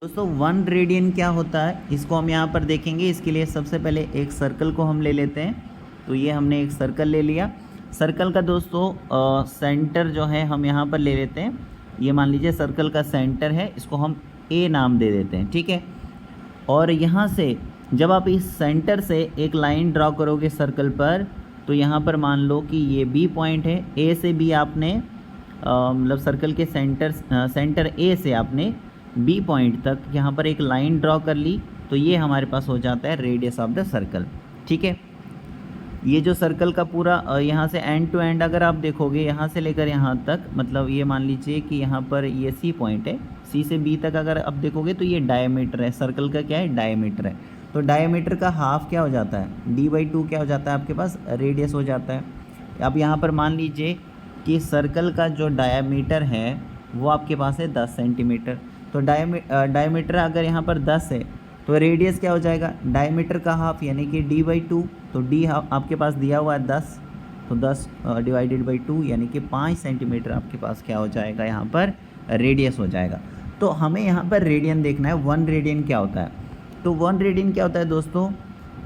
दोस्तों 1 रेडियन क्या होता है इसको हम यहाँ पर देखेंगे। इसके लिए सबसे पहले एक सर्कल को हम ले लेते हैं। तो ये हमने एक सर्कल ले लिया। सर्कल का दोस्तों सेंटर जो है हम यहाँ पर ले लेते हैं। ये मान लीजिए सर्कल का सेंटर है, इसको हम ए नाम दे देते हैं, ठीक है। और यहाँ से जब आप इस सेंटर से एक लाइन ड्रॉ करोगे सर्कल पर, तो यहाँ पर मान लो कि ये बी पॉइंट है। ए से बी आपने मतलब सर्कल के सेंटर ए से आपने बी पॉइंट तक यहाँ पर एक लाइन ड्रॉ कर ली, तो ये हमारे पास हो जाता है रेडियस ऑफ द सर्कल, ठीक है। ये जो सर्कल का पूरा यहाँ से एंड टू एंड अगर आप देखोगे, यहाँ से लेकर यहाँ तक, मतलब ये मान लीजिए कि यहाँ पर ये सी पॉइंट है, सी से बी तक अगर आप देखोगे तो ये डायमीटर है। सर्कल का क्या है? डायमीटर है। तो डायमीटर का हाफ क्या हो जाता है? d/2 क्या हो जाता है आपके पास? रेडियस हो जाता है। अब यहाँ पर मान लीजिए कि सर्कल का जो डायमीटर है वो आपके पास है 10 सेंटीमीटर। तो डायमीटर अगर यहाँ पर 10 है तो रेडियस क्या हो जाएगा? डायमीटर का हाफ यानी कि d/2। तो d आपके पास दिया हुआ है 10, तो 10 / 2 यानी कि 5 सेंटीमीटर आपके पास क्या हो जाएगा? यहाँ पर रेडियस हो जाएगा। तो हमें यहाँ पर रेडियन देखना है। 1 रेडियन क्या होता है? तो 1 रेडियन क्या होता है दोस्तों?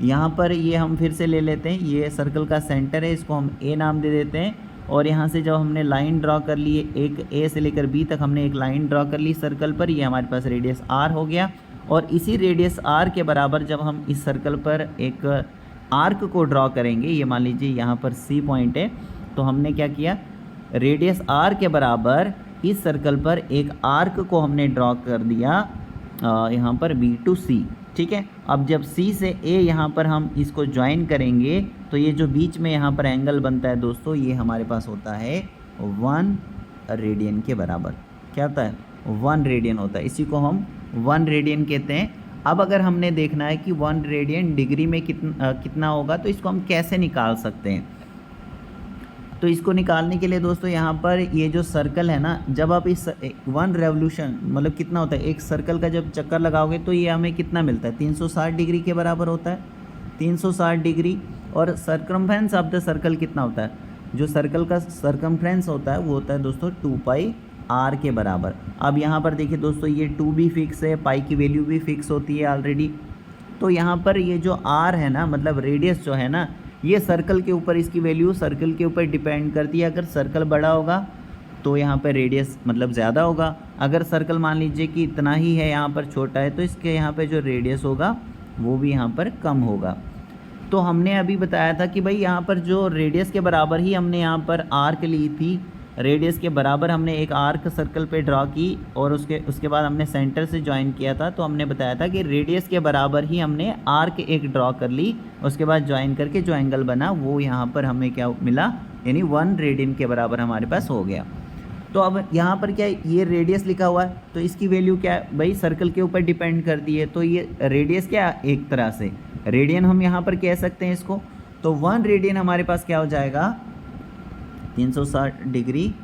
यहाँ पर ये हम फिर से ले लेते हैं। ये सर्कल का सेंटर है, इसको हम ए नाम दे देते हैं। और यहाँ से जब हमने लाइन ड्रॉ कर ली, एक ए से लेकर बी तक हमने एक लाइन ड्रॉ कर ली सर्कल पर, ये हमारे पास रेडियस आर हो गया। और इसी रेडियस आर के बराबर जब हम इस सर्कल पर एक आर्क को ड्रॉ करेंगे, ये मान लीजिए यहाँ पर सी पॉइंट है, तो हमने क्या किया? रेडियस आर के बराबर इस सर्कल पर एक आर्क को हमने ड्रॉ कर दिया यहाँ पर बी टू सी, ठीक है। अब जब सी से ए यहाँ पर हम इसको ज्वाइन करेंगे, तो ये जो बीच में यहाँ पर एंगल बनता है दोस्तों, ये हमारे पास होता है 1 रेडियन के बराबर। क्या होता है? 1 रेडियन होता है। इसी को हम 1 रेडियन कहते हैं। अब अगर हमने देखना है कि 1 रेडियन डिग्री में कितना होगा, तो इसको हम कैसे निकाल सकते हैं? तो इसको निकालने के लिए दोस्तों यहाँ पर ये जो सर्कल है ना, जब आप इस 1 रेवोल्यूशन मतलब कितना होता है, एक सर्कल का जब चक्कर लगाओगे तो ये हमें कितना मिलता है? 360 डिग्री के बराबर होता है। 360 डिग्री। और सर्कमफ्रेंस ऑफ द सर्कल कितना होता है? जो सर्कल का सर्कमफ्रेंस होता है वो होता है दोस्तों 2πr के बराबर। अब यहाँ पर देखिए दोस्तों, ये 2 भी फिक्स है, पाई की वैल्यू भी फिक्स होती है ऑलरेडी। तो यहाँ पर ये जो r है ना, मतलब रेडियस जो है ना, ये सर्कल के ऊपर, इसकी वैल्यू सर्कल के ऊपर डिपेंड करती है। अगर सर्कल बड़ा होगा तो यहाँ पर रेडियस मतलब ज़्यादा होगा। अगर सर्कल मान लीजिए कि इतना ही है, यहाँ पर छोटा है, तो इसके यहाँ पे जो रेडियस होगा वो भी यहाँ पर कम होगा। तो हमने अभी बताया था कि भाई यहाँ पर जो रेडियस के बराबर ही हमने यहाँ पर आर्क ली थी, रेडियस के बराबर हमने एक आर्क सर्कल पे ड्रॉ की और उसके बाद हमने सेंटर से ज्वाइन किया था। तो हमने बताया था कि रेडियस के बराबर ही हमने आर्क एक ड्रॉ कर ली, उसके बाद ज्वाइन करके जो एंगल बना वो यहाँ पर हमें क्या मिला? यानी 1 रेडियन के बराबर हमारे पास हो गया। तो अब यहाँ पर क्या ये रेडियस लिखा हुआ है, तो इसकी वैल्यू क्या है भाई? सर्कल के ऊपर डिपेंड करती है। तो ये रेडियस क्या, एक तरह से रेडियन हम यहाँ पर कह सकते हैं इसको। तो 1 रेडियन हमारे पास क्या हो जाएगा? 360 डिग्री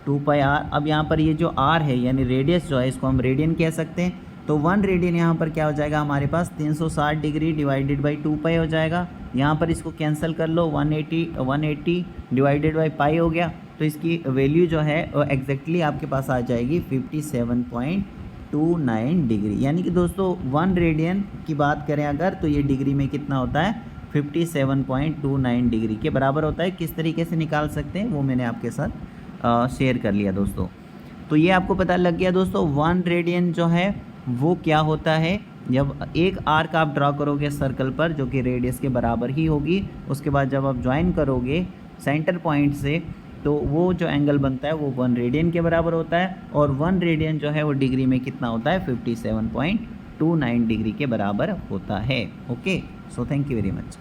2πr। अब यहाँ पर ये जो r है यानी रेडियस जो है, इसको हम रेडियन कह सकते हैं। तो 1 रेडियन यहाँ पर क्या हो जाएगा हमारे पास? 360 डिग्री / 2π हो जाएगा। यहाँ पर इसको कैंसिल कर लो, 180 / पाई हो गया। तो इसकी वैल्यू जो है वो एग्जैक्टली आपके पास आ जाएगी 57.29 डिग्री। यानी कि दोस्तों 1 रेडियन की बात करें अगर, तो ये डिग्री में कितना होता है? 57.29 डिग्री के बराबर होता है। किस तरीके से निकाल सकते हैं वो मैंने आपके साथ शेयर कर लिया दोस्तों। तो ये आपको पता लग गया दोस्तों 1 रेडियन जो है वो क्या होता है। जब एक आर्क आप ड्रॉ करोगे सर्कल पर जो कि रेडियस के बराबर ही होगी, उसके बाद जब आप ज्वाइन करोगे सेंटर पॉइंट से, तो वो जो एंगल बनता है वो 1 रेडियन के बराबर होता है। और 1 रेडियन जो है वो डिग्री में कितना होता है? 57.29 डिग्री के बराबर होता है। Okay, so thank you very much.